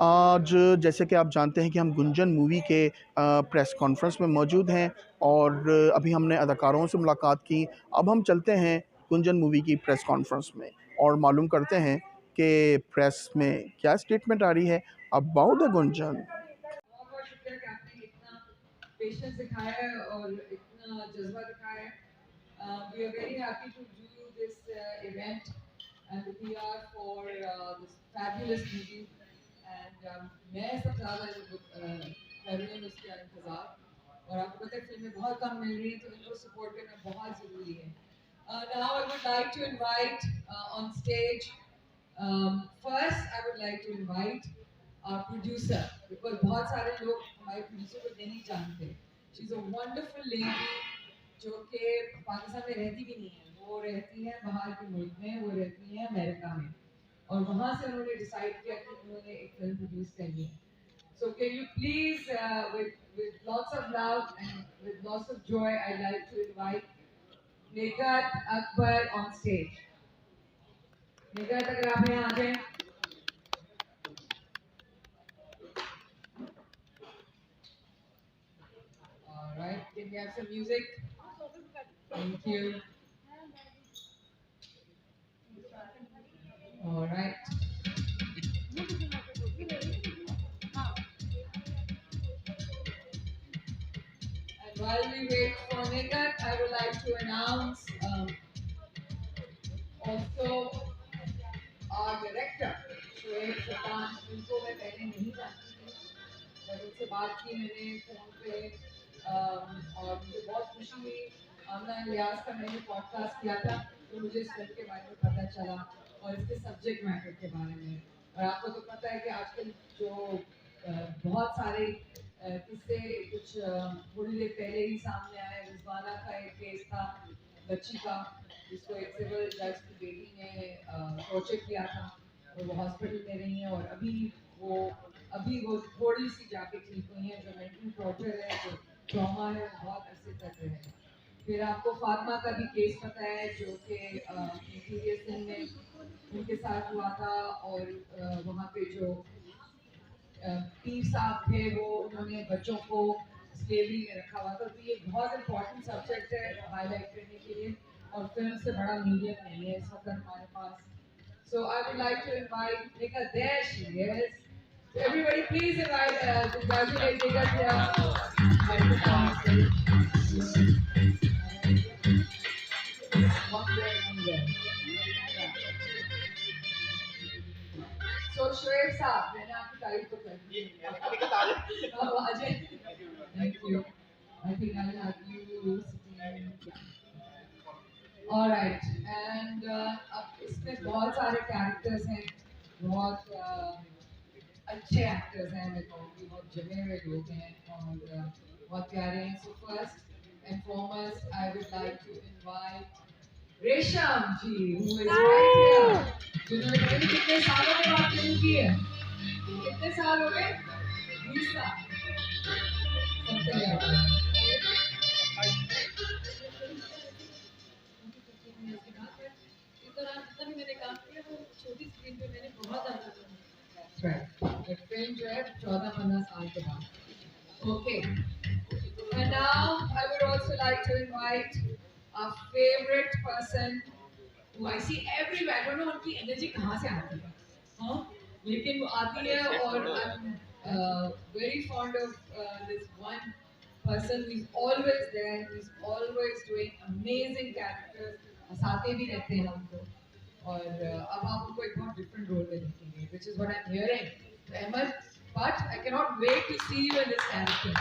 आज जैसे कि आप जानते हैं कि हम गुंजन मूवी के प्रेस कॉन्फ्रेंस में मौजूद हैं और अभी हमने अदाकारों से मुलाकात की। अब हम चलते हैं गुंजन मूवी की प्रेस कॉन्फ्रेंस में और मालूम करते हैं कि प्रेस में क्या स्टेटमेंट आ रही है अबाउट द गुंजन। बहुत बहुत शुक्रिया कि आपने इतना पेशेंस दिखाया है और इतना जज्बा दिखाया है। We are very happy to do this event and the PR for this fabulous movie. And मैं सबसे ज़्यादा कर रही हूँ उसका इंतज़ार और आपको पता है फिल्में बहुत कम मिल रही हैं तो इनको सपोर्ट करना बहुत ज़रूरी है। Now I would like to invite on stage first I would like to invite producer because बहुत सारे लोग हमारे प्रोड्यूसर को नहीं जानते। She is a wonderful lady जो कि पाकिस्तान में रहती भी नहीं है, वो रहती है बाहर के मुल्क में, वो रहती है अमेरिका में और वहाँ से उन्होंने डिसाइड किया कि उन्होंने एक फिल्म प्रोड्यूस करनी है। So can you please with lots of love and with lots of joy I'd like to invite Negat Akbar on stage. Negat, अगर आप यहाँ आ जाएं। All right, can we have some music? Thank you. All right. And while we wait for Nigat, I would like to announce also our director, Shoaib Sultan, जिनको मैं पहले नहीं जानती थी, पर उनसे बात की मैंने फोन पे और मुझे बहुत खुशी हुई। आमना लियाज का मैंने पॉडकास्ट किया था तो मुझे इस फिल्म के बारे में पता चला और इसके सब्जेक्ट मैटर के बारे में। और आपको तो पता है कि आजकल जो बहुत सारे किस्से कुछ थोड़ी देर पहले ही सामने आए। रिजवाना का एक केस था बच्ची का जिसको एक सिविल जज की बेटी ने टॉर्चर किया था और वो हॉस्पिटल में रही है और अभी वो थोड़ी सी जाके ठीक हुई है। जो मेंटल टॉर्चर है, जो ट्रॉमा है, वो बहुत अरसे तक रहेगा। फिर आपको फातिमा का भी केस पता है जो कि सीरियस दिन में उनके साथ हुआ था और वहाँ पे जो पीर साहब थे वो उन्होंने बच्चों को स्लेवरी में रखा हुआ था। तो ये बहुत इम्पोर्टेंट सब्जेक्ट है हाईलाइट करने के लिए और फिल्म से बड़ा मीडियम नहीं है इस वक्त हमारे पास। So I would like to invite Nika. There she is. So everybody, please invite, congratulate Nika here. So Shoaib साहब, मैंने आपकी तारीफ तो कर दी। Ajay, thank you. I think I'll have you sitting. All right, and अब इसमें बहुत सारे कैरेक्टर्स हैं, बहुत अच्छे एक्टर्स हैं, मैं कहूँगी बहुत जमे हुए लोग हैं और बहुत प्यारे हैं। So first and foremost, I would like to invite रेशम जी, who is right here, जिन्होंने पता नहीं कितने सालों के बाद फिल्म की है। कितने साल हो गए? 20 साल। Something like that. इस दौरान जितना भी मैंने काम किया वो छोटी स्क्रीन पे मैंने बहुत ज्यादा किया। राइट, फिल्म जो है 14-15 साल के बाद। Okay. And now I would also like to invite our favorite person who I see everywhere. I don't know उनकी energy कहाँ से आती है, हाँ? लेकिन वो आती है और I'm very fond of this one person who is always there, who is always doing amazing characters. हंसाते भी रहते हैं हमको और अब आप उनको एक बहुत different role में देखेंगे, which is what I'm hearing. So Ahmed, but I cannot wait to see you in this character.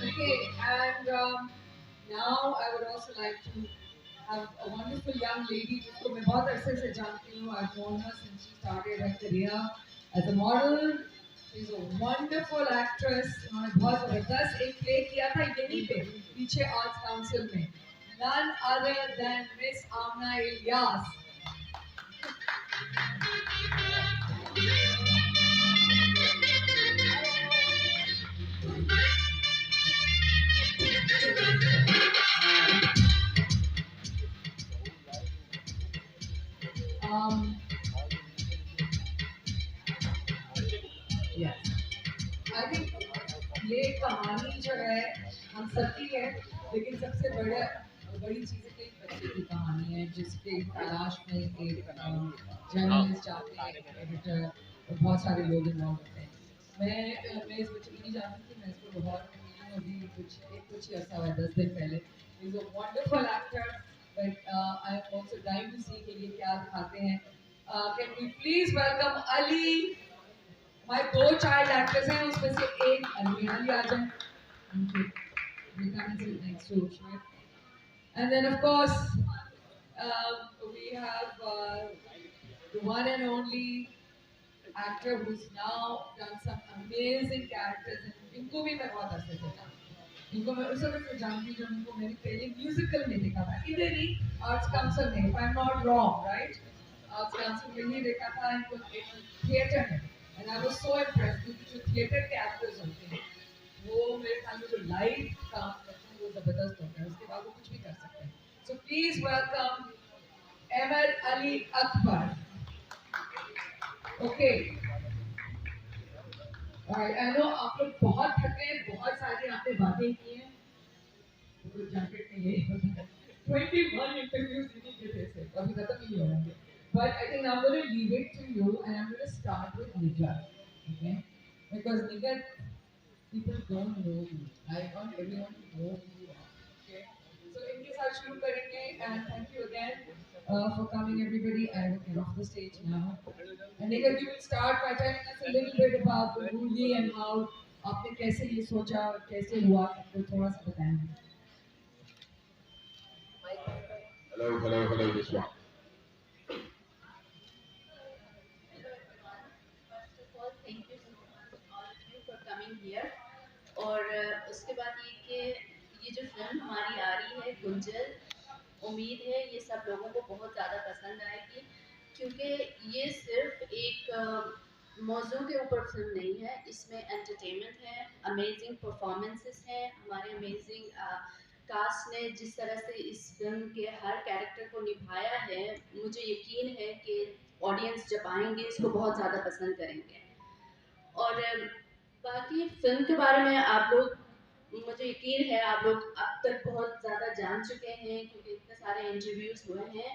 Okay, and now I would also like to have a wonderful young lady जिसको मैं बहुत अरसे से जानती हूँ. I've known her since she started her career as a model. She's a wonderful actress. उन्होंने बहुत ज़बरदस्त एक प्ले किया था यहीं पे पीछे आर्ट्स काउंसिल में. none other than Miss Amna Ilyas. Um, yes. I think ये कहानी जो है हम सबकी है, लेकिन सबसे बड़ी चीज़ है कि एक बच्चे की कहानी है जिसके तलाश में एक जर्नलिस्ट जाते हैं, एक एडिटर और बहुत सारे लोग इन्वॉल्व होते हैं। मैं इस बच्चे को नहीं जानती थी, मैं इसको लाहौर में मिली हूँ अभी कुछ ही अर्सा हुआ है, 10 दिन पहले। Is a wonderful actor, but I am also dying to see कि ये क्या दिखाते हैं। Can we please welcome Ali. हमारे 2 चाइल्ड एक्टर्स हैं, उसमें से एक अली आ जाए। Thank you. We come and sit next to Shwet. And then, of course, we have the one and only actor who's now done some amazing characters. And इनको भी मैं बहुत अच्छे से जानती हूँ। इनको मैं उस वक्त से जानती हूँ जब इनको मैंने पहले म्यूजिकल में देखा था, इधर ही आर्ट्स काउंसिल में, if I'm not wrong, right? Arts council में ही देखा था इनको थिएटर में, and I was so impressed क्योंकि जो थिएटर के एक्टर्स होते हैं वो मेरे ख्याल में जो लाइव काम करते हैं वो जबरदस्त होता है, उसके बाद वो कुछ भी कर सकते हैं। So please welcome Ahmed Ali Akbar. Okay, I know आप लोग बहुत थके हैं, बहुत सारी आपने बातें की हैं, तो जैकेट में यही होता है 21 इंटरव्यूज इन्हीं के थे सिर्फ, अभी खत्म ही नहीं होंगे। But I think I'm going to leave it to you and I'm going to start with Nigat, okay? Because Nigat, people don't know you. I want everyone to know who you are, okay? So इनके साथ शुरू करेंगे and thank you again for coming everybody. I will get off the stage now. And Nigat, you will start by telling us a little bit about the movie and how आपने कैसे ये सोचा और कैसे हुआ, तो थोड़ा सा बताएंगे। Hello, this one. First of all, thank you so much all of you for coming here. और उसके बाद ये कि ये जो फिल्म हमारी आ रही है गुंजल, उम्मीद है ये सब लोगों को बहुत ज़्यादा पसंद आएगी, क्योंकि ये सिर्फ एक मौजू के ऊपर फिल्म नहीं है, इसमें एंटरटेनमेंट है, अमेजिंग परफॉर्मेंसेस हैं, हमारे अमेजिंग कास्ट ने जिस तरह से इस फिल्म के हर कैरेक्टर को निभाया है, मुझे यकीन है कि ऑडियंस जब आएंगे इसको बहुत ज़्यादा पसंद करेंगे। और बाकी फिल्म के बारे में आप लोग, मुझे यकीन है आप लोग अब तक बहुत ज़्यादा जान चुके हैं क्योंकि इतने सारे इंटरव्यूज़ हुए हैं।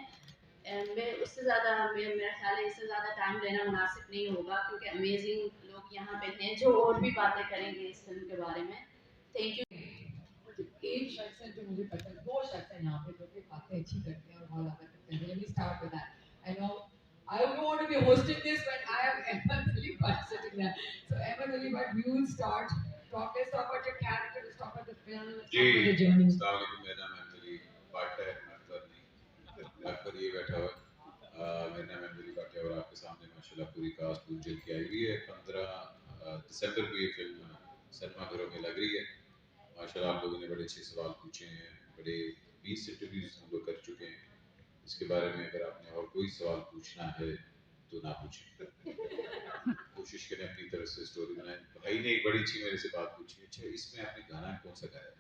मैं उससे ज़्यादा मेरा ख्याल है इससे ज़्यादा टाइम लेना मुनासिब नहीं होगा, क्योंकि अमेजिंग लोग यहाँ पे हैं जो और भी बातें करेंगे इस फिल्म के बारे में। Thank you. एक शख्स है जो मुझे पता है, 2 शख्स हैं यहाँ पे जो कि बातें अच्छी करते हैं और बहुत ज़्यादा करते हैं। Let me start with that. I know I don't want to be hosting this when I am Ahmed Ali Bhatt sitting there. So Ahmed Ali Bhatt, you will start. Let's talk about your character. Let's talk about the film. Let's talk about the journey. मेरा नाम अहमद अली भट्ट है, अकबर नहीं, अकबर ये बैठा हुआ है। मेरा नाम अहमद अली भट्ट है और आपके सामने माशाल्लाह पूरी कास्ट गुंजल की आई हुई है। 15 दिसंबर को ये फिल्म सिनेमाघरों में लग रही है। माशाल्लाह आप लोगों ने बड़े अच्छे सवाल पूछे हैं, बड़े 20 इंटरव्यूज हम लोग कर चुके हैं। इसके बारे में अगर आपने और कोई सवाल पूछना है तो ना पूछें, कोशिश करें अपनी तरफ से स्टोरी बनाएं। भाई ने एक बड़ी अच्छी मेरे से बात पूछी, अच्छा इसमें आपने गाना कौन सा गाया?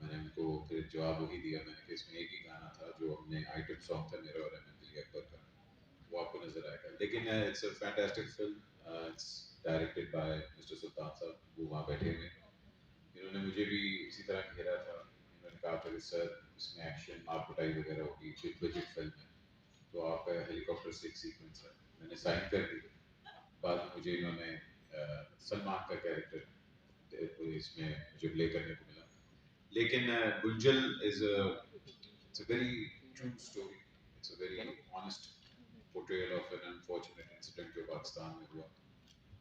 मैंने उनको फिर जवाब वही दिया, मैंने कि इसमें एक ही गाना था जो हमने आइटम सॉन्ग था मेरा और अहमद अली अकबर का, वो आपको नजर आएगा। लेकिन it's a fantastic film, it's directed by mister Sultan Sahab, वो वहाँ बैठे हुए। इन्होंने मुझे भी इसी तरह घेरा था, इन्होंने कहा था कि सर इसमें एक्शन मार कुटाई वगैरह होगी, बिग बजट फिल्म है, तो आपका हेलीकॉप्टर से एक सीक्वेंस है। मैंने साइन कर दी। बाद में मुझे इन्होंने सलमान का कैरेक्टर इसमें मुझे प्ले करने को मिला। लेकिन Gunjal is it's a very true story, it's a very honest portrayal of an unfortunate incident जो पाकिस्तान में हुआ।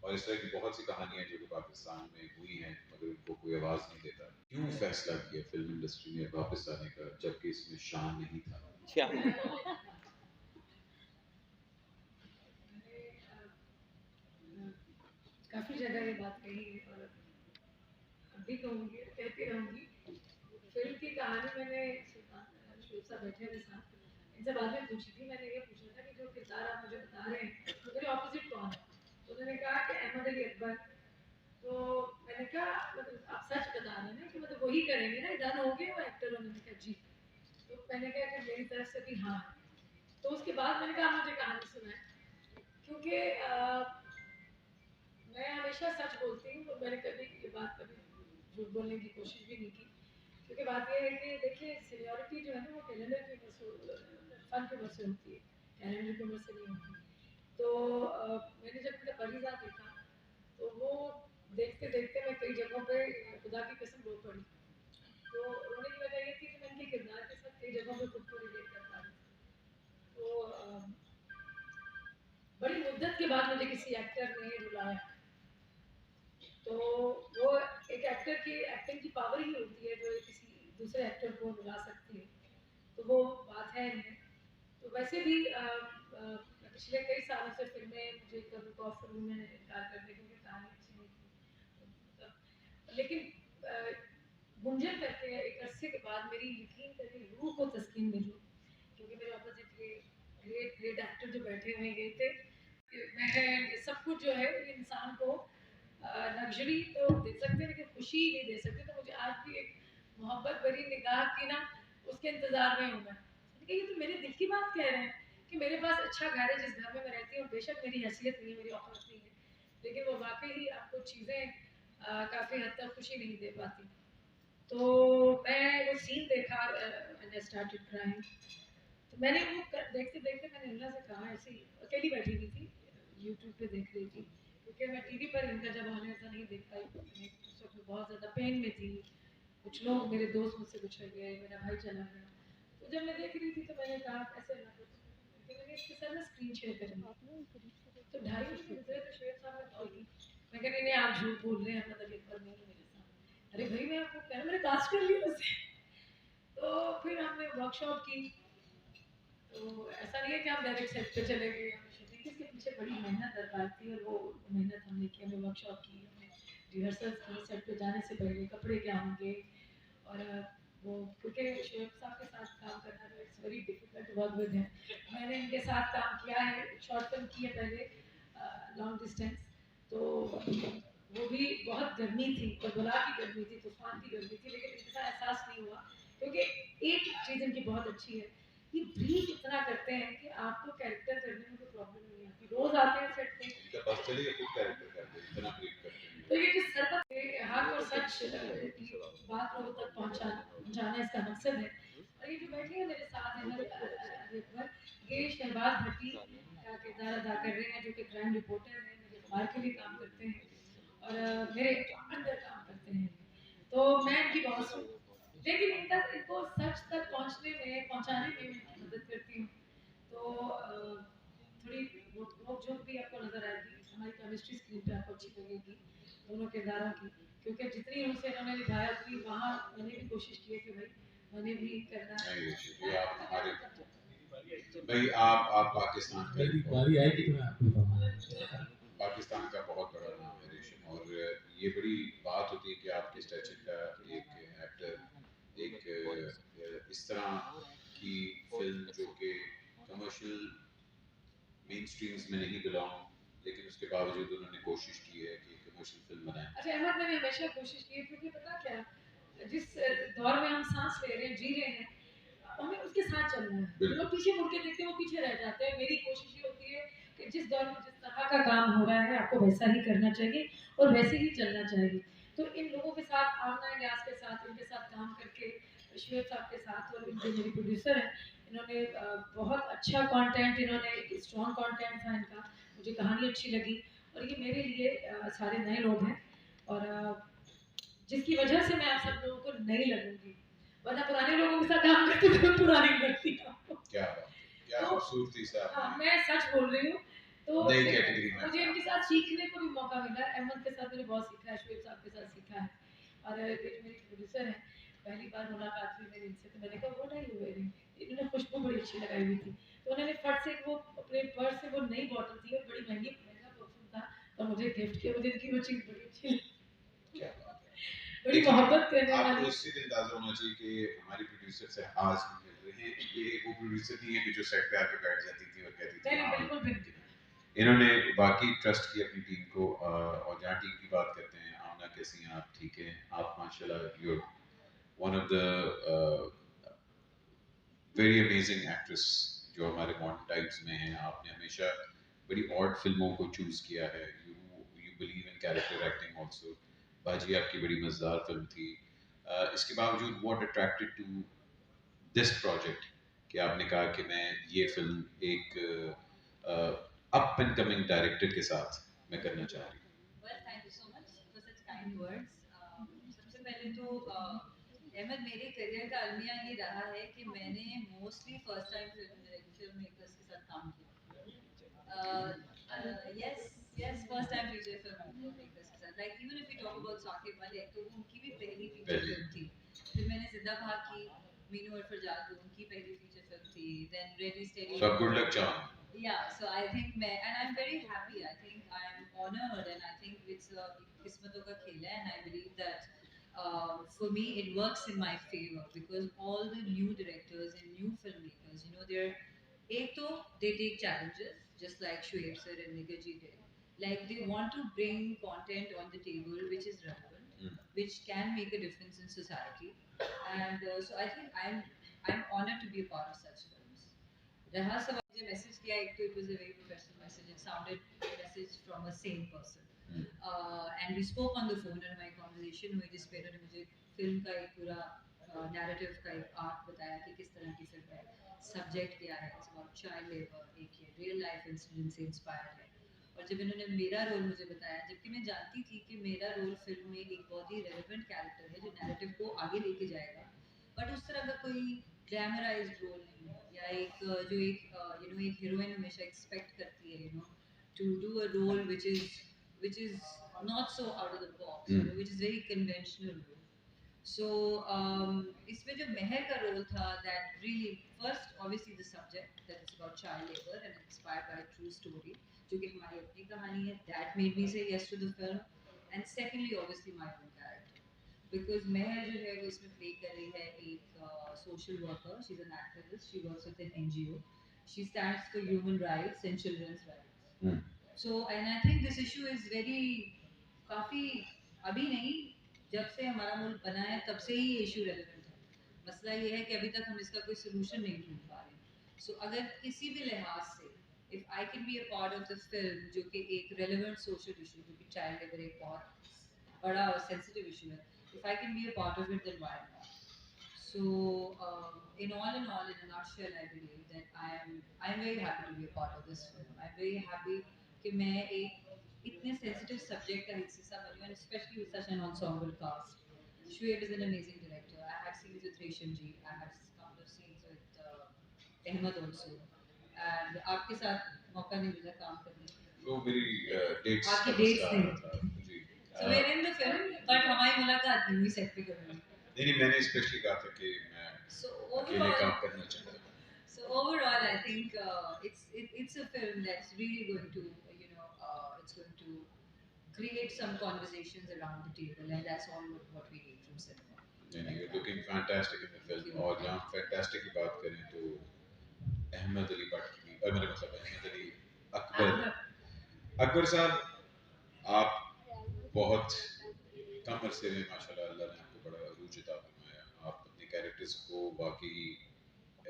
और इस तरह की बहुत सी कहानियां जो कि पाकिस्तान में हुई हैं मगर उनको कोई आवाज़ नहीं देता। क्यों फैसला किया फिल्म इंडस्ट्री में वापस आने का जबकि इसमें शान नहीं था? काफी जगह ये बात कही और अभी कहूँगी, कहती रहूँगी फिल्म की कहानी मैंने सुल्तान शोएब साहब बैठे हुए साथ इनसे बाद में पूछी थी। मैंने ये पूछा था कि जो किरदार आप मुझे बता रहे हैं तो मेरे ऑपोजिट कौन है। तो उन्होंने कहा कि अहमद अली अकबर। तो मैंने कहा मतलब आप सच बता रहे हैं ना कि मतलब वही करेंगे ना, डन हो गए वो एक्टर। उन्होंने कहा जी। तो मैंने कहा कि मेरी तरफ से भी हाँ। तो उसके बाद मैंने कहा मुझे कहानी सुनाए, क्योंकि मैं हमेशा सच बोलती हूँ और मैंने कभी ये बात कभी झूठ बोलने की कोशिश भी नहीं की। क्योंकि बात ये है कि देखिए सीनियरिटी जो है ना वो कैलेंडर की उम्र से, फन की उम्र से होती है, कैलेंडर की उम्र से नहीं होती। तो मैंने जब मेरा परिजा देखा तो वो देखते देखते मैं कई जगहों पे खुदा की कसम रो पड़ी। तो रोने की वजह ये थी कि मैं इनके किरदार के साथ कई जगहों पे खुद को रिलेट कर पा रही थी। तो बड़ी मुद्दत के बाद मुझे किसी एक्टर ने बुलाया। तो वो एक एक्टर की एक्टिंग की पावर ही होती है जो किसी दूसरे एक्टर को बुला सकती है। तो वो बात है इनमें। तो वैसे भी पिछले कई सालों से फिल्में मुझे कभी ऑफर रूम में इनकार कर दी क्योंकि कहानी अच्छी नहीं थी। मतलब लेकिन गुंजन करके एक अरसे के बाद मेरी यकीन करिए रूह को तस्कीन मिली, क्योंकि मेरे अपोजिट ये ग्रेट ग्रेट एक्टर जो बैठे हुए गए थे। मैं ये सब कुछ जो है ये इंसान को लग्जरी तो दे सकते हैं लेकिन खुशी नहीं दे सकते। तो मुझे आज भी एक मोहब्बत भरी निगाह की ना उसके इंतजार में हूँ मैं। ये तो मेरे दिल की बात कह रहे हैं कि मेरे पास अच्छा घर है जिस घर में मैं रहती हूँ। बेशक मेरी हैसियत नहीं है, मेरी औकात नहीं है, लेकिन वो वाकई ही आपको चीज़ें काफ़ी हद तक खुशी नहीं दे पाती। तो मैं वो सीन देखा एंड आई स्टार्टेड क्राइंग। तो मैंने वो देखते देखते मैंने इमरा से कहा, ऐसे ही अकेली बैठी हुई थी यूट्यूब पे देख रही थी, क्योंकि मैं टीवी पर इनका जब आने ऐसा नहीं देख पाई। उस वक्त मैं बहुत ज़्यादा पेन में थी। कुछ लोग मेरे दोस्त मुझसे गुजर गए, मेरा भाई चला गया। तो जब मैं देख रही थी तो मैंने कहा ऐसे ना कुछ, तो मैंने इसके साथ ना स्क्रीन शेयर करूँगी। तो 2.5 मिनट गुजरे तो शोएब साहब ने कॉल की। मैं कह रही नहीं आप झूठ बोल रहे हैं, मतलब एक बार नहीं है मेरे साथ। अरे भाई मैं आपको कह रहा मैंने कास्ट कर लिया उसे। तो फिर हमने वर्कशॉप की। तो ऐसा नहीं है कि हम डायरेक्ट सेट पे चले गए। हमें शूटिंग इसके पीछे बड़ी मेहनत दरकार थी और वो मेहनत हमने की। हमने वर्कशॉप की, हमने रिहर्सल्स की, सेट पे जाने से पहले कपड़े क्या होंगे। और वो क्योंकि शोएब साहब के साथ काम करना तो it's very difficult work with him. मैंने इनके साथ काम किया है, शॉर्ट फिल्म की है पहले लॉन्ग डिस्टेंस। तो वो भी बहुत गर्मी थी, बदबला की गर्मी थी, तूफान की गर्मी थी, लेकिन इनके साथ एहसास नहीं हुआ। क्योंकि एक चीज़ इनकी बहुत अच्छी है, ये ब्रीफ इतना करते हैं कि आपको कैरेक्टर करने में कोई प्रॉब्लम नहीं आती। रोज आते हैं सेट पे, इनका बस चलिए खुद कैरेक्टर करते हैं, इतना ब्रीफ करते हैं। तो ये जो सरबत के हाथ और सच की बात लोगों तक पहुंचाना इसका मकसद है। और ये जो बैठे हैं मेरे साथ अकबर, ये शहबाज भट्टी का किरदार अदा कर रहे हैं, जो कि क्राइम रिपोर्टर हैं, मेरे अखबार के लिए काम करते हैं और मेरे अंडर काम करते हैं। तो मैं इनकी बॉस हूँ, लेकिन इनको सच तक पहुंचाने में मैं मदद करती हूँ। तो थोड़ी रोक झोंक भी आपको नजर आएगी। हमारी केमिस्ट्री स्क्रीन पे आपको अच्छी लगेगी दोनों किरदारों की, क्योंकि जितनी उनसे इन्होंने निभाया उतनी वहाँ मैंने भी कोशिश की है कि भाई मैंने भी करना है। ये आप हमारे भाई आप पाकिस्तान का मेरी बारी आएगी तो मैं आपको बताऊंगा। पाकिस्तान का बहुत बड़ा नाम है रेशम, और ये बड़ी बात होती है कि आपके स्टैचर का एक एक्टर एक इस तरह की फिल्म जो कि कमर्शियल मेन स्ट्रीम्स में नहीं बिलोंग, लेकिन उसके बावजूद उन्होंने कोशिश की है कि कमर्शियल फिल्म बनाएं। अच्छा अहमद, मैंने हमेशा कोशिश की है, क्योंकि पता क्या, जिस दौर में हम सांस ले रहे हैं, जी रहे हैं, हमें उसके साथ चलना है। जो लोग पीछे मुड़ के देखते हैं वो पीछे रह जाते हैं। मेरी कोशिश ये होती है कि जिस दौर में जिस तरह का काम हो रहा है आपको वैसा ही करना चाहिए और वैसे ही चलना चाहिए। तो इन लोगों के साथ, आमना न्यास के साथ, इनके साथ काम करके, शोएब साहब के साथ और इनके मेरे प्रोड्यूसर हैं, इन्होंने बहुत अच्छा कंटेंट, इन्होंने एक स्ट्रॉन्ग कंटेंट था इनका, मुझे कहानी अच्छी लगी और ये मेरे लिए सारे नए लोग हैं और जिसकी वजह से मैं आप सब लोगों को नई लगूंगी, वरना पुराने लोगों के साथ काम करते तो पुरानी लगती हूँ। क्या बात है, क्या तो खूबसूरती से हाँ, आपने मैं सच बोल रही हूँ। तो नई कैटेगरी में मुझे इनके साथ सीखने को भी मौका मिला। अहमद के साथ मैंने बहुत सीखा है, शोएब साहब के साथ सीखा है और ये जो मेरे प्रोड्यूसर हैं, पहली बार मुलाकात हुई मेरी इनसे, तो मैंने कहा व्हाट आर यू वेयरिंग। इन्होंने खुशबू बड़ी अच्छी लगाई हुई थी, तो उन्होंने फट से वो अपने पर्स से वो नई बॉटल थी और बड़ी महंगा परफ्यूम था और मुझे गिफ्ट किया। मुझे इनकी वो चीज़ बड़ी अच्छी लगी। क्या बात है। बड़ी मोहब्बत करने आपको वाली। इससे भी अंदाजा होना चाहिए कि हमारी प्रोड्यूसर से आज हम मिल रहे हैं, ये वो प्रोड्यूसर नहीं है कि जो सेट पे आके बैठ जाती थी और कहती थी नहीं हाँ बिल्कुल बिल्कुल। इन्होंने बाकी ट्रस्ट की अपनी टीम को, और जहाँ टीम की बात करते हैं, आमना कैसी हैं आप? ठीक है आप, माशाल्लाह you one of the very amazing actress जो हमारे मॉडर्न टाइम्स में हैं। आपने हमेशा बड़ी ऑड फिल्मों को चूज किया है, you you believe in character acting also. Baaji आपकी बड़ी मजेदार फिल्म थी। इसके बावजूद what attracted to this project कि आपने कहा कि मैं ये फिल्म एक अप एंड कमिंग डायरेक्टर के साथ मैं करना चाह रही हूँ? Well, thank you so much for such kind words. सबसे पहले तो अहमद, मेरे करियर का अलमिया ये रहा है कि मैंने mostly first time film makers के साथ काम किया। Yes yes, first time feature film makers के साथ, like even if you talk about Saqib Malik, तो वो उनकी भी पहली फीचर फिल्म थी। फिर मैंने जिंदा भाग की, मीनू और फरजाद को उनकी पहली फीचर फिल्म थी। Then ready steady. So good luck, John. Yeah, so I think मैं, and I'm very happy. I think I'm honored, and I think it's a किस्मतों का खेल है, and I believe that for me it works in my favor because all the new directors and new filmmakers, you know, एक तो they take challenges just like Shoaib sir and Nigar ji did. Like they want to bring content on the table which is relevant, which can make a difference in society, and so I think I'm honored to be a part of such films. रहा सवाल मुझे message किया, एक तो it was a very professional message, it sounded message from a same person, and we spoke on the phone, and हमारी conversation हुई जिस पे उन्होंने मुझे फिल्म का एक पूरा नैरेटिव का एक आर्क बताया कि किस तरह की फिल्म है, सब्जेक्ट क्या है, इट्स अबाउट चाइल्ड लेबर, एक ये रियल लाइफ इंसिडेंट से इंस्पायर है। और जब इन्होंने मेरा रोल मुझे बताया, जबकि मैं जानती थी कि मेरा रोल फिल्म में एक बहुत ही रेलेवेंट कैरेक्टर है जो नैरेटिव को आगे लेके जाएगा, बट उस तरह का कोई ग्लैमराइज्ड रोल नहीं है, या एक जो एक यू नो एक हीरोइन हमेशा एक्सपेक्ट करती है, you know, to do a role which is not so out of the box, you know, which is very conventional role. So इसमें जो मेहर का रोल था, that really first obviously the subject that it's about child labor and inspired by a true story जो कि हमारी अपनी कहानी है, that made me say yes to the film, and secondly obviously my own character because मेहर जो है वो इसमें प्ले कर रही है एक social worker, she's an activist, she works with an NGO, she stands for human rights and children's rights. So and I think this issue is very काफ़ी अभी नहीं, जब से हमारा मुल्क बना है तब से ही ये इशू रेलेवेंट है। मसला ये है कि अभी तक हम इसका कोई सोल्यूशन नहीं ढूंढ पा रहे। सो अगर किसी भी लिहाज से if I can be a part of the film जो कि एक रेलेवेंट सोशल इशू, जो कि चाइल्ड लेबर एक बहुत बड़ा और सेंसिटिव इशू है, if I can be a part of it then why not. So, in all, in a nutshell, I believe that I'm very happy to be a part of this film. I'm very happy कि मैं एक इतने sensitive subject का हिस्सा बनी हूँ, and especially with such an ensemble cast. Shoaib is an amazing director. I had scenes with Resham ji. I had a couple of scenes with Ahmed also. And आपके साथ मौका नहीं मिला काम करने का। वो मेरी डेट्स आपकी का dates मसला आ नहीं रहा था जी। So we're in the film, but हमारी मुलाकात नहीं हुई set पे कभी। नहीं, मैंने स्पेशली कहा था कि मैं So अकेले overall, काम करना चाहता था। so overall, I think it's a film that's really going to, you know, it's going to create some conversations around the table, and that's all what we need from cinema. नहीं, you're looking fantastic in the film। और जहाँ fantastic की बात करें तो अहमद अली भट्ट की, मेरा मतलब अहमद अली अकबर अकबर साहब, आप बहुत कम अरसे में माशाल्लाह अल्लाह ने आपको बड़ा अरूज अता फरमाया। आप अपने कैरेक्टर्स को वाकई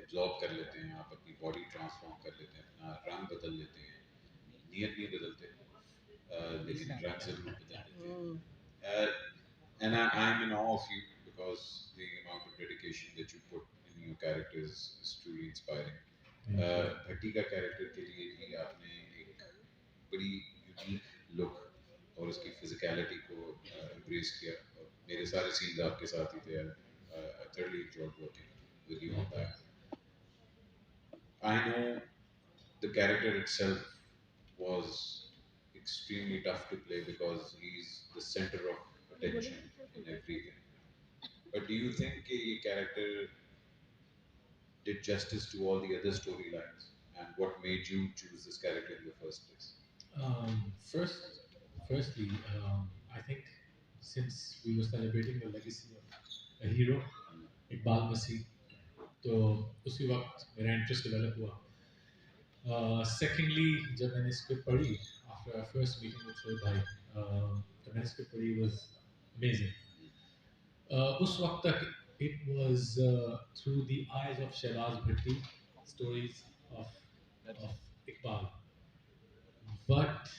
एब्जॉर्ब कर लेते हैं, आप अपनी बॉडी ट्रांसफॉर्म कर लेते हैं, अपना रंग बदल लेते हैं, नीयत नहीं बदलते, लेकिन रंग जरूर बदल लेते हैं। And I'm in awe of you because the amount of dedication that you put in your characters is truly inspiring। भट्टी का कैरेक्टर के लिए भी आपने एक बड़ी यूनिक लुक और उसकी फिजिकलिटी को एम्ब्रेस किया, और मेरे सारे सीन्स आपके साथ ही थे। I thoroughly enjoyed working with you on that। I know the character itself was extremely tough to play because he's the center of attention in everything। But do you think कि ये character did justice to all the other storylines, and what made you choose this character in the first place? First, firstly, I think since we were celebrating the legacy of a hero, Iqbal मसीह, तो उसी वक्त मेरा interest develop हुआ. Secondly, जब मैंने script पढ़ी after our first meeting with Shoaib भाई, जब मैंने स्क्रिप्ट पढ़ी was amazing. उस वक्त तक it was through the eyes of Shehbaz Bhatti, stories of Iqbal. But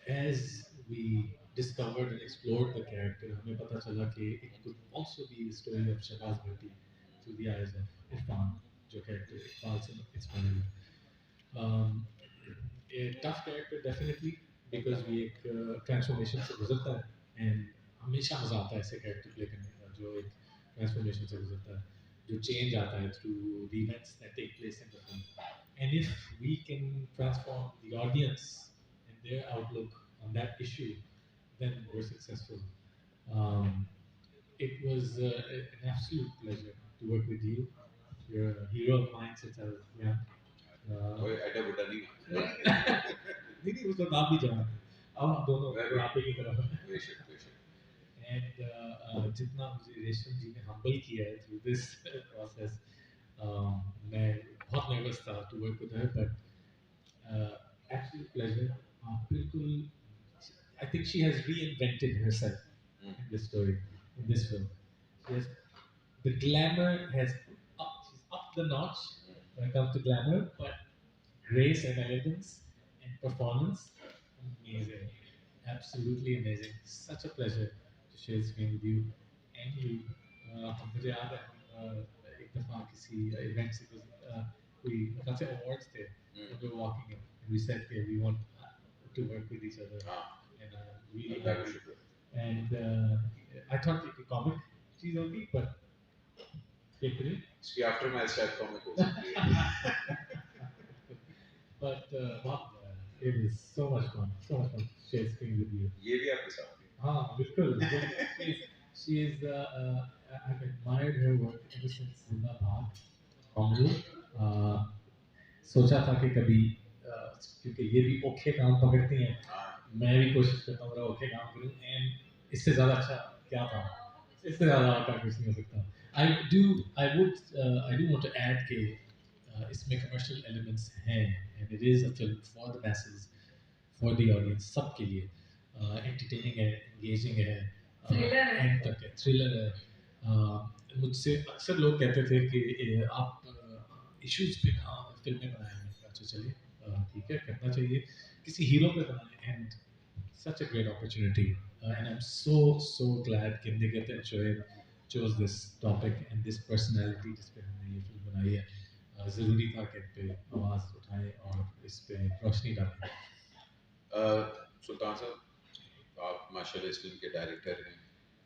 as we discovered and explored the character, हमें पता चला कि it could also be the story of Shehbaz Bhatti through the eyes of Irfan, जो character Iqbal से inspired है. A tough character definitely because we एक transformation से गुजरता है and हमेशा मजा आता है ऐसे character play करने का जो एक transformation से गुजरता है, जो change आता है through the events that take place in the film. And if we can transform the audience and their outlook on that issue, then we're successful. It was an absolute pleasure to work with you. You're a hero of mine since I was young. ओए ऐडा बुड्ढा नहीं नहीं उसका नाम भी जाना अब हम दोनों आप ही की तरफ हैं. बेशक एंड जितना मुझे रेशम जी ने हम्बल किया है थ्रू दिस प्रोसेस, मैं बहुत नर्वस था to work with her, but absolute pleasure. बिल्कुल, I think she has reinvented herself in this story, in this film. She has, the glamour has she's up the notch when it comes to glamour, but grace and elegance and performance, amazing, absolutely amazing. Such a pleasure to share screen with you and you. मुझे याद है हम एक दफा किसी event से कोई कौन से अवार्ड्स थे, we were walking in and we said okay, we want to work with each other, and really happy. And I thought it a comic चीज होगी, but इसकी आफ्टरमैथ शायद कॉमिक हो सकती है. But it is so much fun to share screen with you. ये भी आपके साथ है. हाँ बिल्कुल. She is I've admired her work ever since Zindabad, Kamru. सोचा था कि कभी क्योंकि ये भी ओखे काम पकड़ती हैं, मैं भी कोशिश करता हूँ ओखे काम करूँ, एंड इससे ज़्यादा अच्छा क्या था, इससे ज़्यादा अच्छा कुछ नहीं हो सकता. I do want to add कि इसमें commercial elements हैं, and it is a film for the masses, for the audience, सबके लिए. Entertaining है, engaging है, Thriller है. end तक है, thriller है. मुझसे अक्सर लोग कहते थे कि आप issues पे फिल्में बनाए हैं. अच्छा चलिए, ठीक है, करना चाहिए, किसी हीरो पे बनाए, and such a great opportunity. And I'm so glad कि निकेतन Shoaib chose this topic and this personality जिस पे हमने ये फिल्म बनाई है. ज़रूरी था कि इन पे आवाज़ उठाएं और इस पे रोशनी डालें. सुल्तान साहब, आप माशाल्लाह इस फिल्म के डायरेक्टर हैं.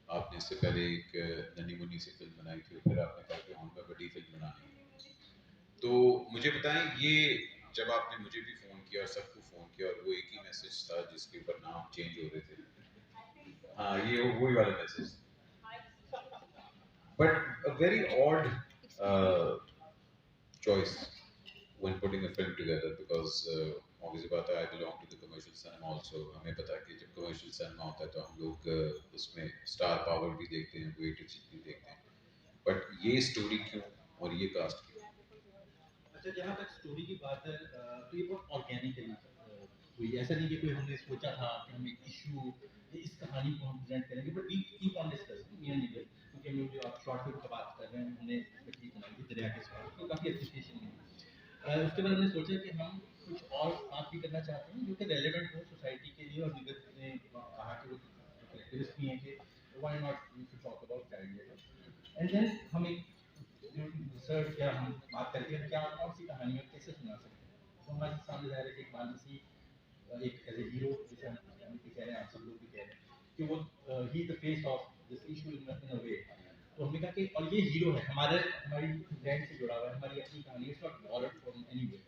आपने इससे पहले एक नन्ही मुन्नी सी फिल्म बनाई थी, फिर आपने कहा कि हम में बड़ी फिल्म बनानी है. तो मुझे बताएं, ये जब आपने मुझे भी फ़ोन किया और सबको फ़ोन किया और वो एक ही मैसेज था जिसके ऊपर नाम चेंज हो रहे थे, हाँ ये वही वाला message. But a very odd choice when putting a film together because obviously बात है, I belong to the commercial cinema also. हमें पता है कि जब commercial cinema होता है तो हम लोग उसमें star power भी देखते हैं, weightage भी देखते हैं. बट ये स्टोरी क्यों और ये कास्ट क्यों? अच्छा, जहाँ तक स्टोरी की बात है तो ये बहुत ऑर्गेनिकली कोई ऐसा नहीं कि कोई हमने सोचा था कि हम एक इशू इस कहानी को हम प्रेजेंट करेंगे, but we keep on discussing me and Nikhil, क्योंकि हम जो आप शॉर्ट फिल्म की बात कर रहे हैं हमने बच्ची बनाई थी दरिया के साथ, तो काफ़ी एप्रिसिएशन मिली. उसके बाद हमने सोचा कि हम कुछ और बात भी करना चाहते हैं जो कि रेलेवेंट हो सोसाइटी के लिए, और निखिल ने कहा कि वो एक्टिविस्ट भी हैं कि why not we should talk about child labour. And then हम एक रिसर्च या हम बात करके क्या कौन सी कहानी और कैसे सुना सकते हैं. तो हमारे सामने ज़ाहिर है कि इकबाल मसीह एक एज ए हीरो, जैसे हम भी कह रहे हैं, आप सब लोग भी कह रहे हैं कि वो ही the face of this issue in a way. तो हमने कहा कि और ये हीरो है हमारी ब्रांड से जुड़ा हुआ है, हमारी अपनी कहानी, it's not borrowed from anywhere.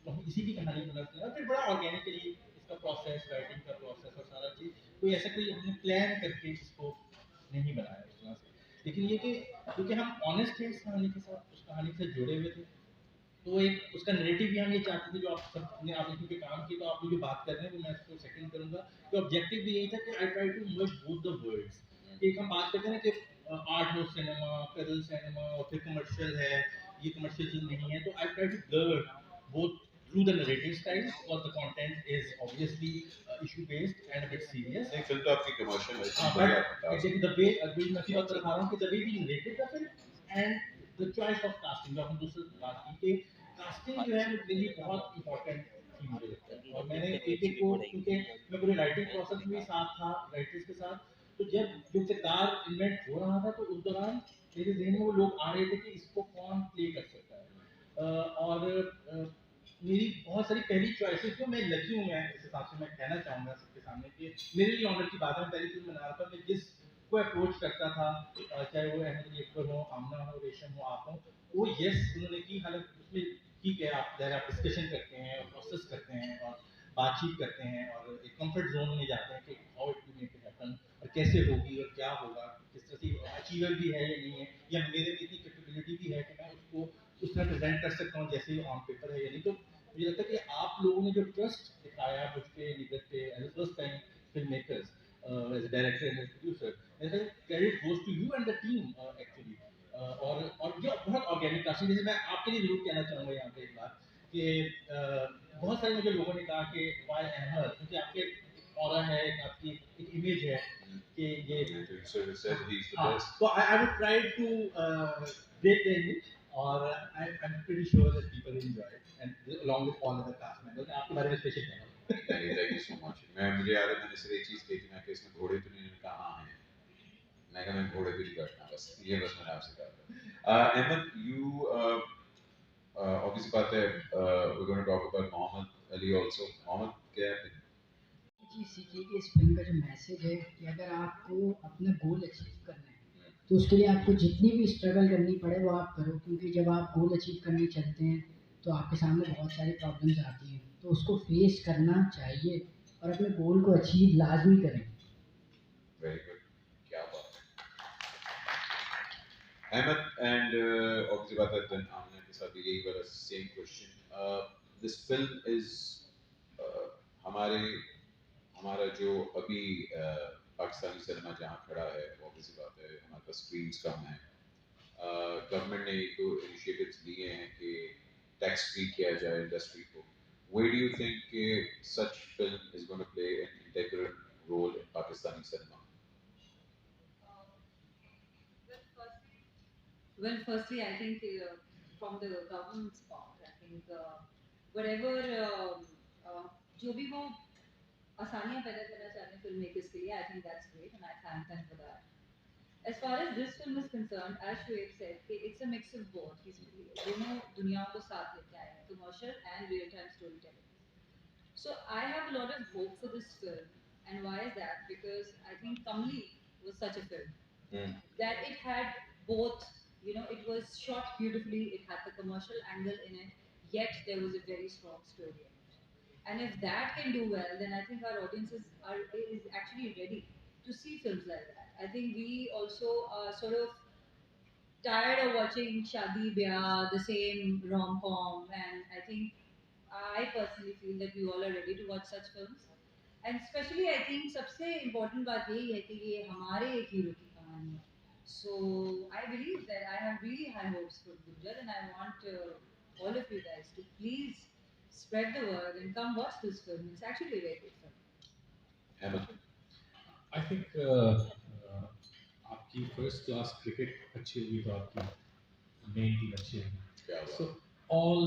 तो हम इसी की कहानी बनाते हैं. फिर बड़ा ऑर्गेनिकली इसका प्रोसेस, राइटिंग का प्रोसेस और सारा चीज़, कोई ऐसा कोई हमने प्लान करके इसको नहीं बनाया इस तरह से. लेकिन ये कि क्योंकि हम ऑनेस्ट थे इस कहानी के साथ, उस कहानी से जुड़े हुए थे, तो एक उसका नैरेटिव भी हम ये चाहते थे, जो आप सब ने आपने क्योंकि काम किया तो आप जो बात कर रहे हैं वो मैं उसको सेकंड करूंगा। तो ऑब्जेक्टिव भी यही था कि I try to merge both the worlds. एक हम बात करते हैं ना कि आर्ट हो सिनेमा, कलर सिनेमा और फिर कमर्शियल है, ये कमर्शियल चीज नहीं है, तो I try to blur both through the narrative style, because the content is obviously issue based and a bit serious. नहीं फिल्म तो आपकी कमर्शियल है, But बढ़िया था। exactly the way अभी मैं बात कर रहा हूँ कि the way we narrated the film and the choice of casting, जो हम दूसरी बात की कि casting जो है मेरे लिए बहुत important थी मुझे लगता है। और मैंने एक एक को, क्योंकि मैं पूरे राइटिंग प्रोसेस में भी साथ था राइटर्स के साथ, तो जब जो किरदार इन्वेंट हो रहा था तो उस दौरान मेरे ज़हन में वो लोग आ रहे थे कि इसको कौन प्ले कर सकता है। और मेरी बहुत सारी पहली चॉइसेस जो मैं लकी हूँ, मैं इस हिसाब से मैं कहना चाहूँगा सबके सामने कि मेरे लिए ऑनर की बात है। मैं पहली फिल्म बना रहा था, मैं जिस को अप्रोच करता था, चाहे वो अहमद अली अकबर हो, आमना हो, रेशम हो, आप हो, वो यस उन्होंने की। हालांकि उसमें ठीक है, आप जब आप डिस्कशन करते हैं और प्रोसेस करते हैं और बातचीत करते हैं और एक कंफर्ट जोन में जाते हैं कि how it will make it happen और कैसे होगी और क्या होगा, किस तरह से अचीवेबल भी है या नहीं है, या मेरे में इतनी कैपेबिलिटी भी है कि मैं उसको उस तरह प्रेजेंट कर सकता हूँ जैसे ऑन पेपर है या नहीं। तो मुझे लगता है कि आप लोगों ने जो ट्रस्ट दिखाया मुझ पे, निगत पे, as a first time film makers, as a director and producer, credit goes to you and the team actually. और जो बहुत ऑर्गेनिक कास्टिंग, जैसे मैं आपके लिए जरूर कहना चाहूँगा यहाँ पे एक बात कि बहुत सारे मुझे लोगों ने कहा कि वाई अहमद, क्योंकि आपके ऑरा है, आपकी एक इमेज है कि ये, हाँ, तो I would try to break the image, और I am pretty sure that people will enjoy it and along with all other cast members. आपके बारे में स्पेशल कहना नहीं थैंक यू सो मच। मैं मुझे याद है मैंने सिर्फ एक चीज़ कही थी ना कि इसमें घोड़े तो नहीं, कहा हाँ है, मैं कहा मैं घोड़े पे नहीं बैठना, बस ये बस मैंने आपसे कहा था। अहमद यू obviously बात है, we're going to talk about Mohammad Ali also। Mohammad क्या है? चीज़ सीखिए कि इस फिल्म का जो मैसेज है कि अगर आपको अपना गोल अचीव करना है तो उसके लिए आपको जितनी भी स्ट्रगल करनी पड़े वो आप करो, क्योंकि जब आप गोल अचीव करने चलते हैं तो आपके सामने बहुत सारी प्रॉब्लम्स आती हैं, तो उसको फेस करना चाहिए और अपने गोल को अचीव लाजमी करें। वेरी गुड, क्या बात है अहमद। एंड obviously बात है then आमना के साथ भी यही वाला same question. This film is हमारे हमारा जो अभी पाकिस्तानी सिनेमा जहाँ खड़ा है, ऑब्वियसली बात है हमारे पास स्क्रीन्स कम हैं। गवर्नमेंट ने एक दो इनिशिएटिव्स लिए हैं कि टैक्स फ्री किया जाए इंडस्ट्री को। Where do you think such film is going to play an integral role in Pakistani cinema? Well, firstly, I think from the government's part, I think whatever जो भी वो आसानियां पैदा करना चाहते हैं फिल्म मेकर्स के लिए, I think that's great and I thank them for that. As far as this film is concerned, as Shoaib said, it's a mix of both. He's दोनों दुनियाओं को साथ लेके आए हैं, commercial and real-time storytelling. So I have a lot of hope for this film, and why is that? Because I think Kamli was such a film that it had both. You know, it was shot beautifully. It had the commercial angle in it, yet there was a very strong story in it. And if that can do well, then I think our audiences is actually ready to see films like that. I think we also are sort of tired of watching Shadi Bia, the same rom-com, and I think I personally feel that we all are ready to watch such films. And especially I think सबसे important बात यही है कि ये हमारे एक hero की कहानी है. So I believe that I have really high hopes for Gunjal, and I want all of you guys to please spread the word and come watch this film. It's actually a very good film. Ahmed, I think आपकी first class cricket अच्छी हुई तो आपकी main team अच्छी क्या होगी। बात। So all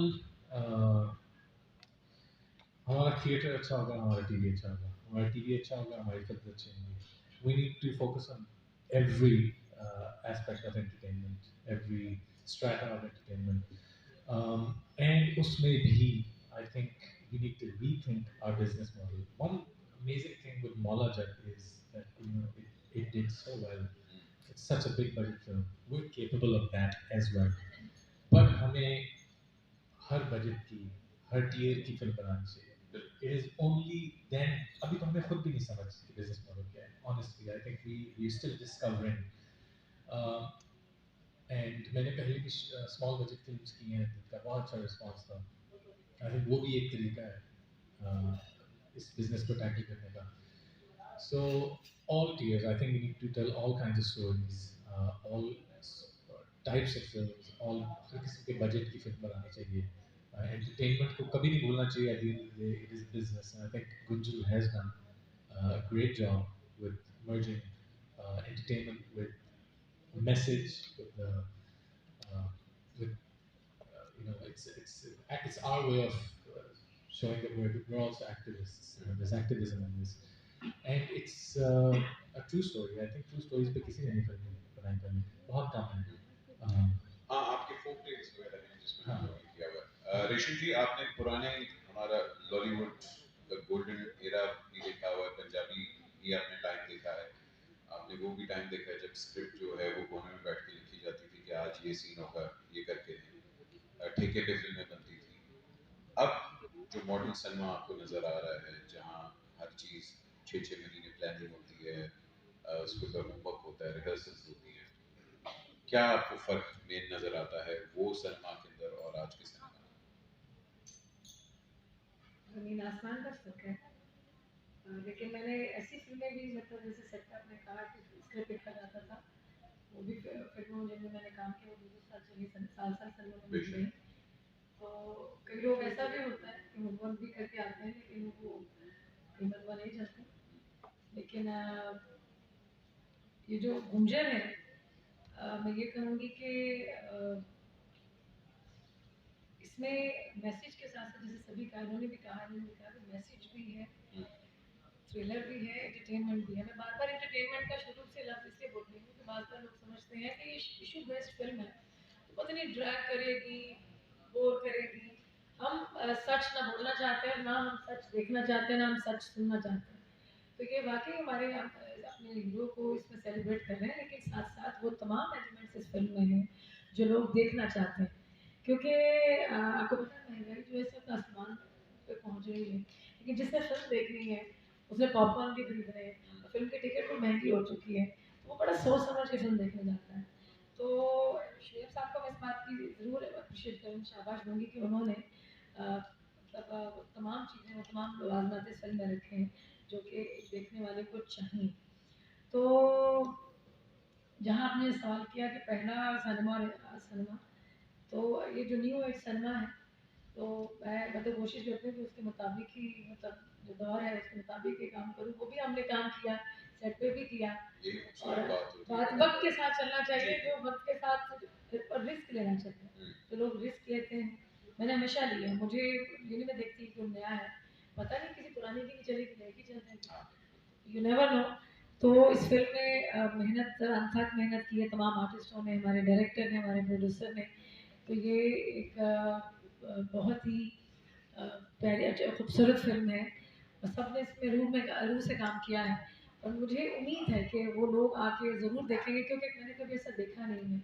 हमारा थिएटर अच्छा होगा, हमारा टीवी अच्छा होगा, हमारा टीवी अच्छा होगा, हमारी फिल्म अच्छी होंगी। We need to focus on every aspect of entertainment, every strata of entertainment, and उसमें भी I think we need to rethink our business model. One amazing thing with Maula Jat is that it did so well. It's such a big budget film. We're capable of that as well. But हमें हर budget की, हर tier की film बनानी चाहिए। It is only then, अभी तो हमें खुद भी नहीं समझ कि बिजनेस मॉडल क्या है। Honestly, I think we still discovering. Uh, and मैंने पहले भी स्मॉल बजट फिल्म्स की हैं जिनका बहुत अच्छा रिस्पॉन्स था। आई थिंक वो भी एक तरीका है इस बिजनेस को टैकल करने का। So all tiers, I think we need to tell all kinds of stories, all types of films, all हर किसी के बजट की फिल्म बनानी चाहिए। Entertainment को कभी नहीं भूलना चाहिए। At the end of the day, it is business, and I think Gunjal has done a great job with merging entertainment with message, with the with it's our way of showing that we're also activists. There's activism in this, and it's a true story. I think true stories पे किसी ने नहीं film बनाई पहले, बहुत कम है। हाँ, आपके फोक टेल्स वगैरह हैं जिसमें हाँ। आपने किया हुआ है। रेशम जी, आपने पुराने हमारा लॉलीवुड का गोल्डन एरा भी देखा हुआ है, पंजाबी भी आपने टाइम देखा है। आपने वो भी टाइम देखा है जब स्क्रिप्ट जो है वो कोने में बैठ के लिखी जाती थी कि आज ये सीन होगा, ये करके ठेके पे फिल्में बनती थी। अब जो मॉडर्न सिनेमा आपको नजर आ रहा है, जहाँ हर चीज 6-6 महीने प्लानिंग होती है, उसके ऊपर होमवर्क होता है, रिहर्सल्स होती है, क्या आपको फर्क मेन नजर आता है वो सिनेमा के अंदर और आज के सिनेमा में? जमीन आसमान का फर्क है। लेकिन मैंने ऐसी फिल्में भी, मतलब जैसे सेट पे आपने कहा कि स्क्रिप्ट लिखा जाता था, वो भी फिल्मों जिनमें मैंने काम किया वो 2-2 साल चली, साल फिल्मों में मिल गई। तो कई लोग ऐसा भी होता है कि होमवर्क भी करके आते हैं लेकिन वो कीमत वो नहीं जाते। लेकिन ये जो गुंजन है, मैं ये कहूँगी कि इसमें मैसेज के साथ साथ, जैसे सभी का इन्होंने भी कहा, मैसेज भी है, थ्रिलर भी है, एंटरटेनमेंट भी है। मैं बार बार एंटरटेनमेंट का शुरू से लफ्ज़ इसलिए बोल रही हूँ कि बार बार लोग समझते हैं कि ये इशू बेस्ड फिल्म है तो पता नहीं ड्रैग करेगी, बोर करेगी। हम सच ना बोलना चाहते हैं, ना हम सच देखना चाहते हैं, ना हम सच सुनना चाहते हैं। तो ये वाकई हमारे अपने हीरो को इसमें सेलिब्रेट कर रहे हैं, लेकिन साथ साथ वो तमाम एलिमेंट्स इस फिल्म में हैं जो लोग देखना चाहते हैं। क्योंकि आपको पता है महंगाई जो है सब आसमान पे पहुंच रही है, लेकिन जिसने फिल्म देखनी है उसने पॉपकॉर्न भी खरीदने हैं, फिल्म की टिकट भी महंगी हो चुकी है, तो वो बड़ा सोच समझ के फिल्म देखने जाता है। तो शुएब साहब को मैं इस बात की ज़रूर अप्रिशिएट करूँ, शाबाश दूँगी कि उन्होंने मतलब तमाम चीज़ें, वो तमाम लवाज़मात इस फिल्म में रखे हैं जो कि देखने वाले को चाहिए। तो जहाँ आपने सवाल किया कि पहला सिनेमा और आज सिनेमा, तो ये जो न्यू एज सिनेमा है, तो मैं मतलब कोशिश करती हूँ कि उसके मुताबिक ही, मतलब जो दौर है उसके मुताबिक ही काम करूँ। वो भी हमने काम किया, सेट पे भी किया, और बात वक्त के साथ चलना चाहिए, जो वक्त के साथ रिस्क लेना चाहिए। तो लोग रिस्क लेते हैं, मैंने हमेशा लिया। मुझे ये नहीं मैं देखती कि नया है, पता नहीं किसी पुरानी की नहीं चलेगी, नई की चल जाएगी, यू नेवर नो। तो इस फिल्म में मेहनत, अनथक मेहनत की है तमाम आर्टिस्टों ने, हमारे डायरेक्टर ने, हमारे प्रोड्यूसर ने। तो ये एक बहुत ही प्यारी खूबसूरत फिल्म है और सबने इसमें रूह से काम किया है। और मुझे उम्मीद है कि वो लोग आके ज़रूर देखेंगे, क्योंकि मैंने कभी ऐसा देखा नहीं है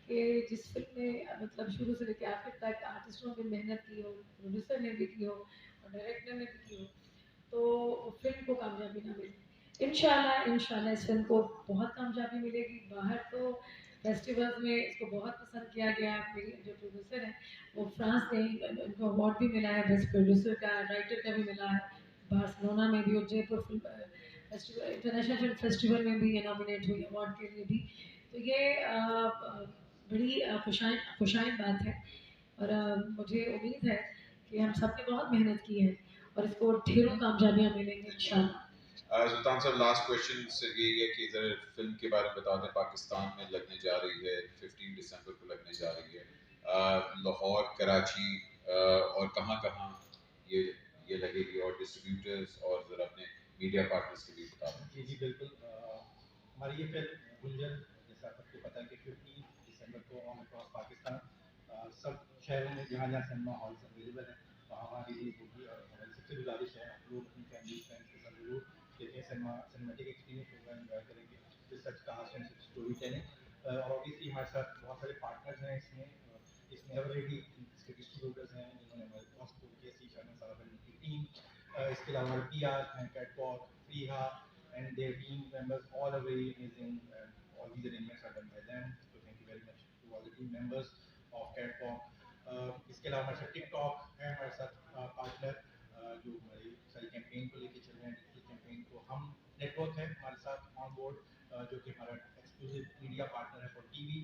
कि जिस फिल्म में मतलब शुरू से लेकर आखिर तक आर्टिस्टों ने मेहनत की हो, प्रोड्यूसर ने भी की हो और डायरेक्टर ने भी की हो, तो फिल्म को कामयाबी ना मिले। इंशाल्लाह इस फिल्म को बहुत कामयाबी मिलेगी। बाहर तो फेस्टिवल्स में इसको बहुत पसंद किया गया। मेरी जो प्रोड्यूसर है वो फ्रांस से ही, उनको अवार्ड भी मिला है, बेस्ट प्रोड्यूसर का, राइटर का भी मिला है बार्सिलोना में भी, और Jaipur film festival, international film festival में भी ये नॉमिनेट हुई अवार्ड के लिए भी। तो ये बड़ी खुशाइन बात है, और मुझे उम्मीद है कि हम सब ने बहुत मेहनत की है और इसको ढेरों कामयाबियाँ मिलेंगी इंशाल्लाह। सुल्तान साहब, लास्ट क्वेश्चन से ये है कि जरा फिल्म के बारे में बता दें। पाकिस्तान में लगने जा रही है, 15 दिसंबर को लगने जा रही है, लाहौर, कराची और कहाँ ये लगेगी, और डिस्ट्रीब्यूटर्स और जरा अपने मीडिया पार्टनर्स के लिए बता दें। जी जी बिल्कुल। हमारी ये फिल्म गुंजन, जैसा सबको पता है कि 15 दिसंबर को ऑन अक्रॉस पाकिस्तान सब शहरों में जहाँ जहाँ सिनेमा हॉल्स अवेलेबल हैं वहाँ रिलीज होगी। और हमारी सबसे गुजारिश है आप लोग अपनी फैमिली फ्रेंड्स के साथ जरूर देखें, सिनेमेटिक एक्सपीरियंस होगा, एंजॉय करेंगे, research cast and storytelling. और ऑब्वियसली हमारे साथ बहुत सारे पार्टनर्स हैं इसमें ऑलरेडी इसके डिस्ट्रीब्यूटर्स हैं जिन्होंने हमारे बहुत सपोर्ट किया, सी शर्मा साहब एंड उनकी टीम। इसके अलावा हमारे पी आर हैं, catwalk, Freeha and their team members, all are very amazing, and all these arrangements are done by them. So thank you very much to to all the team members of Catwalk. इसके अलावा हमारे साथ TikTok है, हमारे साथ partner जो हमारी सारी कैंपेन को लेके चल रहे हैं, डिजिटल कैंपेन को। हम नेटवर्क है हमारे साथ ऑन बोर्ड जो कि हमारा एक्सक्लूसिव मीडिया पार्टनर है फॉर टीवी।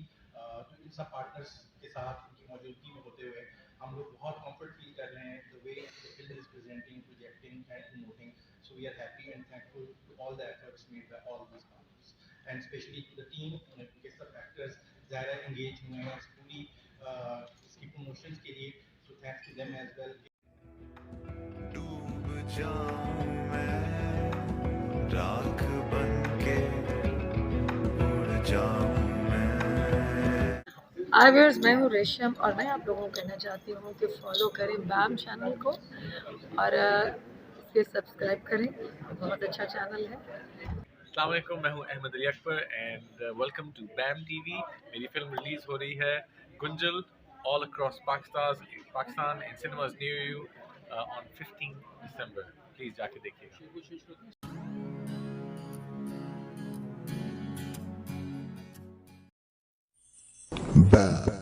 तो इन सब पार्टनर्स के साथ उनकी मौजूदगी में होते हुए हम लोग बहुत कंफर्ट फील कर रहे हैं the way the film is presenting, projecting and promoting. So we are happy and thankful to all the efforts made by all these partners and specially to the team के सब actors ज़्यादा engage हुए हैं इस पूरी इसकी promotions के लिए। So thanks to them as well. डूब जाऊं मैं राख बनके, उड़ जाऊं मैं। हाय व्यूअर्स, मैं हूँ रेशम और मैं आप लोगों को कहना चाहती हूँ कि फॉलो करें बैम चैनल को और इसे सब्सक्राइब करें, बहुत अच्छा चैनल है। अस्सलाम वालेकुम, मैं हूं Ahmed Ali Akbar and welcome to Bam TV. मेरी फिल्म रिलीज हो रही है Gunjal all across Pakistan in cinemas near you on 15 December. Please जाके देखिएगा। Bam.